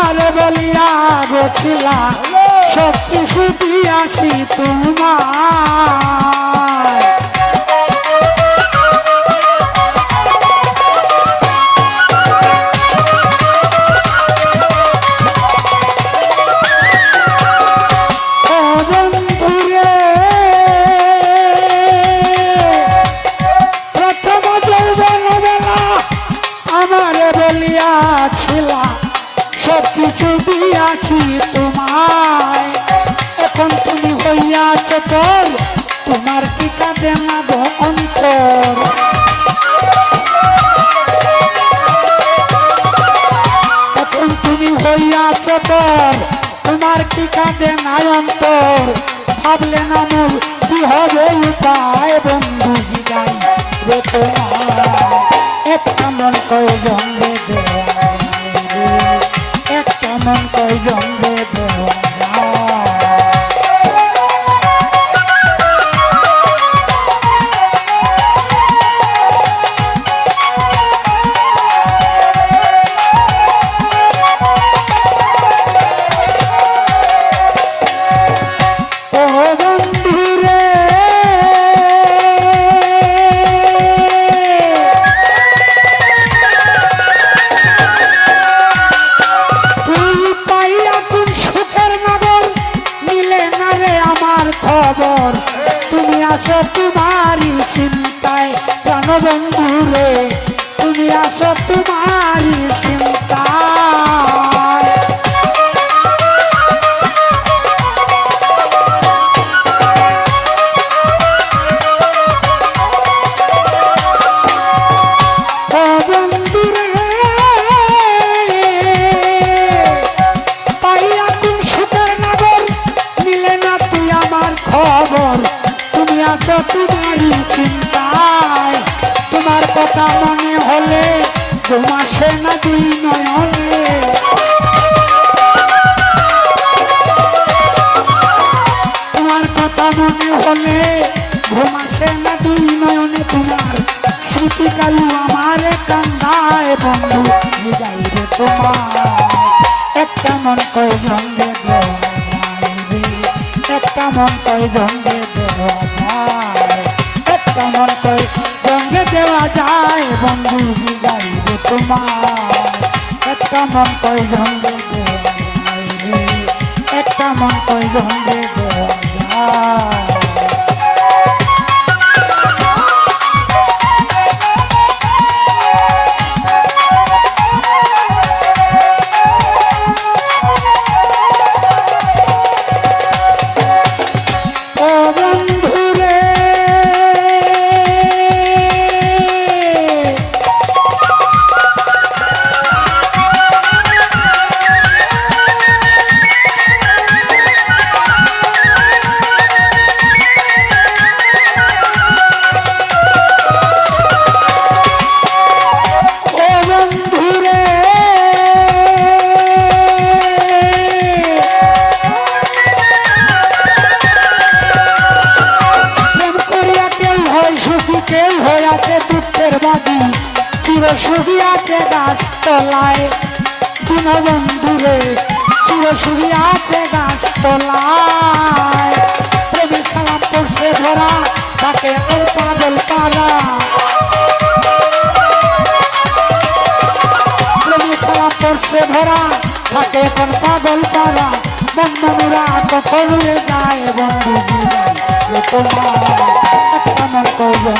আমারে বলিয়া গছিলা সব কিছু দিয়াছি তোমার। সবকিছু দিয়াছি তোমায়, এখন তুমি হইয়াছ তোর, তোমার কি কাঁদে না অন্তর। এখন তুমি হইয়াছ তোর, তোমার কি কাঁদে না অন্তর। ভাবলে না মোর কি হবে উপায়, বন্ধু জিগাই রে তোমার। একটা মন কয়জন রে দেওয়া, একটা মন কয়জন রে দেওয়া। তুমি আছো তোমারই চিন্তায় প্রাণবন্ধু রে, তুমি আছো তোমারই চিন্তায়। ও বন্ধু রে পাইয়া কোন সুখের নগর, নিলে না তুই আমার খবর। তুমি আছো তোমারই চিন্তায়, তোমার কথা মনে হলে ঘুম আসে না দুই নয়নে। তোমার কথা মনে হলে ঘুম আসে না দুই নয়নে। তোমার স্মৃতি কালু আমার কান্দায়, বন্ধু যাই রে তোমার। একটা মন কয়জন রে দেওয়া, একটা মন কয়জন রে দেওয়া, একটা মন কয়জন রে দেওয়া যায়, বন্ধু যাই রে তোমার। একটা মন কয়জন রে দেওয়া যায়, একটা মন কয়জন রে দেওয়া যায়। চিরসুখী আছে গাছতলায়, দীনবন্ধু রে চিরসুখী আছে গাছতলায়। প্রেমী সালাম করছে ধরা, তাকে ওর পাগল পাড়া। প্রেমী সালাম করছে ধরা, তাকে এখন পাগল পাড়া। বন্ধনুরা কখন যায়, বন্ধু জীবন তোমার। একটা মন কয়জন